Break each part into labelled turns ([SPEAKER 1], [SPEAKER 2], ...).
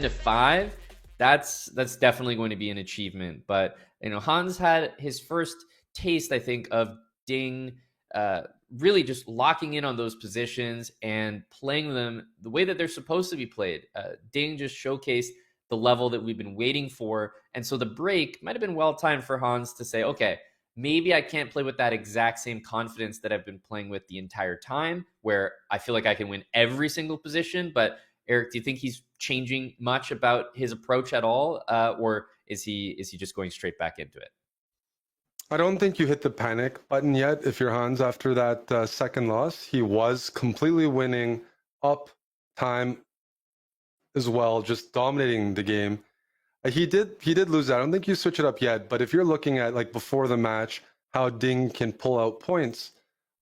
[SPEAKER 1] to 5, that's definitely going to be an achievement. But Hans had his first taste, I think, of Ding uh, really just locking in on those positions and playing them the way that they're supposed to be played. Ding just showcased the level that we've been waiting for, and so the break might have been well timed for Hans to say, okay, maybe I can't play with that exact same confidence that I've been playing with the entire time, where I feel like I can win every single position. But Eric, do you think he's changing much about his approach at all, or is he just going straight back into it?
[SPEAKER 2] I don't think you hit the panic button yet. If you're Hans after that second loss, he was completely winning up time as well, just dominating the game. He did lose that. I don't think you switch it up yet, but if you're looking at like before the match, how Ding can pull out points.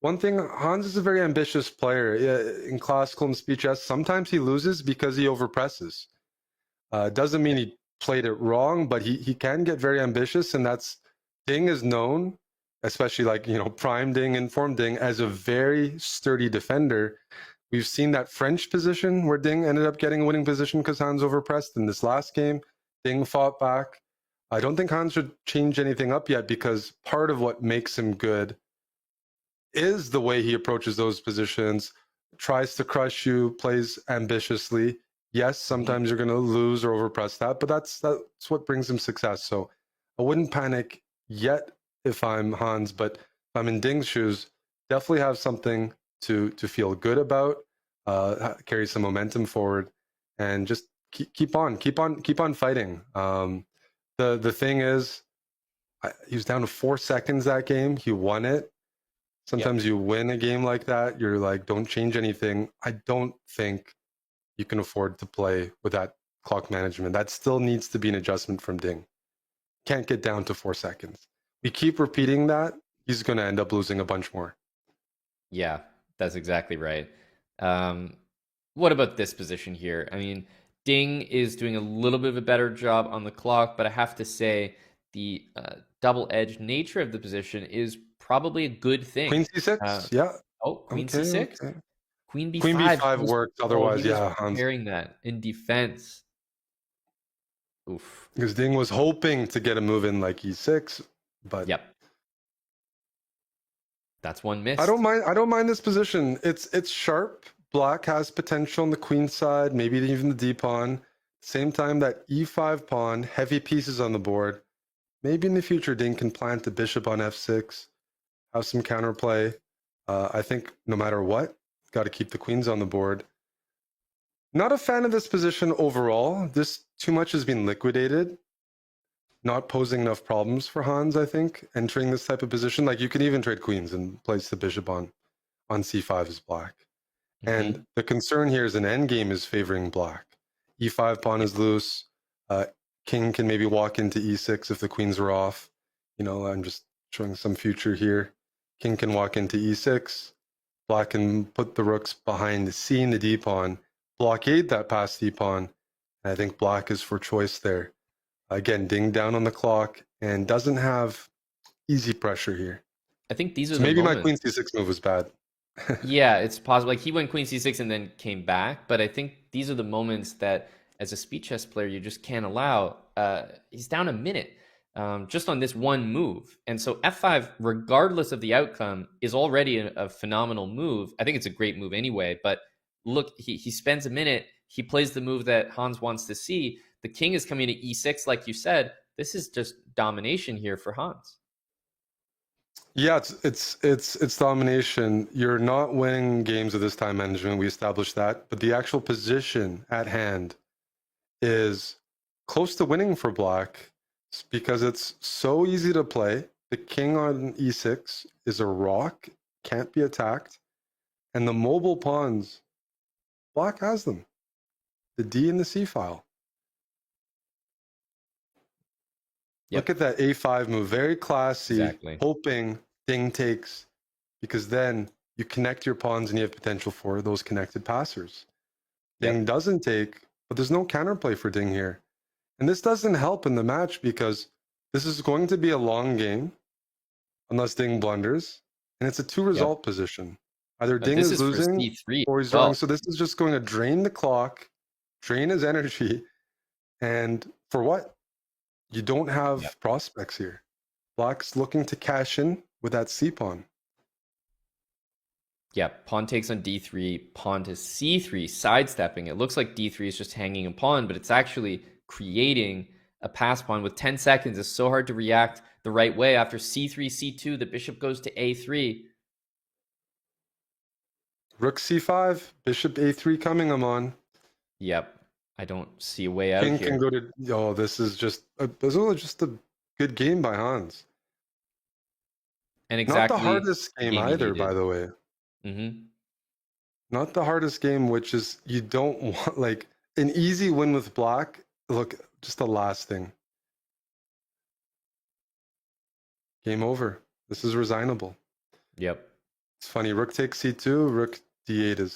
[SPEAKER 2] One thing, Hans is a very ambitious player. In classical and speed chess, sometimes he loses because he overpresses. Doesn't mean he played it wrong, but he can get very ambitious, and that's Ding is known, especially like Prime Ding, Informed Ding, as a very sturdy defender. We've seen that French position where Ding ended up getting a winning position because Hans overpressed in this last game. Ding fought back. I don't think Hans should change anything up yet because part of what makes him good is the way he approaches those positions, tries to crush you, plays ambitiously. Yes, sometimes you're going to lose or overpress that, but that's what brings him success. So I wouldn't panic yet if I'm Hans, but if I'm in Ding's shoes, definitely have something to feel good about, carry some momentum forward, and just keep on fighting. The thing is, he was down to 4 seconds that game. He won it.
[SPEAKER 1] Yep.
[SPEAKER 2] Sometimes you win a game like that, you're like, don't change anything. I don't think you can afford to play with that clock management. That still needs to be an adjustment from Ding. Can't get down to 4 seconds. We keep repeating that, he's going to end up losing a bunch more.
[SPEAKER 1] Yeah, that's exactly right. Um, what about this position here? I mean, Ding is doing a little bit of a better job on the clock, but I have to say the double-edged nature of the position is probably a good thing.
[SPEAKER 2] Queen
[SPEAKER 1] Uh,
[SPEAKER 2] c6, yeah.
[SPEAKER 1] oh, Queen
[SPEAKER 2] Okay,
[SPEAKER 1] C6,
[SPEAKER 2] okay.
[SPEAKER 1] Queen
[SPEAKER 2] Queen
[SPEAKER 1] B5.
[SPEAKER 2] b5 works.
[SPEAKER 1] He
[SPEAKER 2] Otherwise,
[SPEAKER 1] was
[SPEAKER 2] yeah, Hans.
[SPEAKER 1] preparing that in defense. Oof.
[SPEAKER 2] Because Ding was hoping to get a move in like e6, but
[SPEAKER 1] Yep, that's one
[SPEAKER 2] I don't
[SPEAKER 1] missed.
[SPEAKER 2] mind. I don't mind this position. It's sharp. Black has potential on the queen side, maybe even the d pawn. Same time that e5 pawn, heavy pieces on the board. Maybe in the future, Ding can plant the bishop on f6, have some counterplay. I think no matter what, got to keep the queens on the board. Not a fan of this position overall. This too much has been liquidated. Not posing enough problems for Hans, I think, entering this type of position. Like you can even trade queens and place the bishop on c5 as black. And
[SPEAKER 1] Hmm.
[SPEAKER 2] the concern here is an endgame is favoring black. e5 pawn is loose. Uh, King can maybe walk into e6 if the queens are off. I'm just showing some future here. King can walk into e6. Black can put the rooks behind c in the d pawn, blockade that passed d pawn. And I think black is for choice there. Again, Ding down on the clock and doesn't have easy pressure here.
[SPEAKER 1] I think these are
[SPEAKER 2] So
[SPEAKER 1] the
[SPEAKER 2] maybe my queen
[SPEAKER 1] moments.
[SPEAKER 2] c6 move was bad.
[SPEAKER 1] Yeah, it's possible. Like he went Queen C6 and then came back, but I think these are the moments that, as a speed chess player, you just can't allow. He's down a minute just on this one move, and so F5, regardless of the outcome, is already a phenomenal move. I think it's a great move anyway. But look, he spends a minute. He plays the move that Hans wants to see. The king is coming to E6, like you said. This is just domination here for Hans.
[SPEAKER 2] Yeah, it's domination. You're not winning games with this time management. We established that, but the actual position at hand is close to winning for black because it's so easy to play. The king on e6 is a rock, can't be attacked, and the mobile pawns, black has them. The d and the c file. Look
[SPEAKER 1] Yep,
[SPEAKER 2] at that a5 move, very classy,
[SPEAKER 1] exactly.
[SPEAKER 2] hoping Ding takes, because then you connect your pawns and you have potential for those connected passers. Ding
[SPEAKER 1] Yep.
[SPEAKER 2] doesn't take, but there's no counterplay for Ding here. And this doesn't help in the match because this is going to be a long game unless Ding blunders. And it's a two
[SPEAKER 1] Yep.
[SPEAKER 2] result position. Either Ding
[SPEAKER 1] This
[SPEAKER 2] is
[SPEAKER 1] is for
[SPEAKER 2] losing
[SPEAKER 1] C3
[SPEAKER 2] or
[SPEAKER 1] as
[SPEAKER 2] he's drawing.
[SPEAKER 1] well.
[SPEAKER 2] So this is just going to drain the clock, drain his energy, And for what? You don't
[SPEAKER 1] Yep.
[SPEAKER 2] have prospects here. Black's looking to cash in with that C pawn.
[SPEAKER 1] Yeah, pawn takes on d3, pawn to c3, sidestepping. It looks like d3 is just hanging a pawn, but it's actually creating a pass pawn with 10 seconds. It's so hard to react the right way. After c3, c2, the bishop goes to a3.
[SPEAKER 2] Rook C5, Bishop A3 coming, I'm on.
[SPEAKER 1] Yep, I don't see a way out
[SPEAKER 2] King can
[SPEAKER 1] here.
[SPEAKER 2] go to. Oh, this is just a good game by Hans.
[SPEAKER 1] And
[SPEAKER 2] Not the
[SPEAKER 1] exactly
[SPEAKER 2] hardest
[SPEAKER 1] the
[SPEAKER 2] game
[SPEAKER 1] game he
[SPEAKER 2] either,
[SPEAKER 1] needed.
[SPEAKER 2] by the way.
[SPEAKER 1] Mm-hmm.
[SPEAKER 2] Not the hardest game, which is you don't want like an easy win with black. Look, just the last thing. Game over. This is resignable.
[SPEAKER 1] Yep.
[SPEAKER 2] It's funny. Rook takes C2, Rook D8 is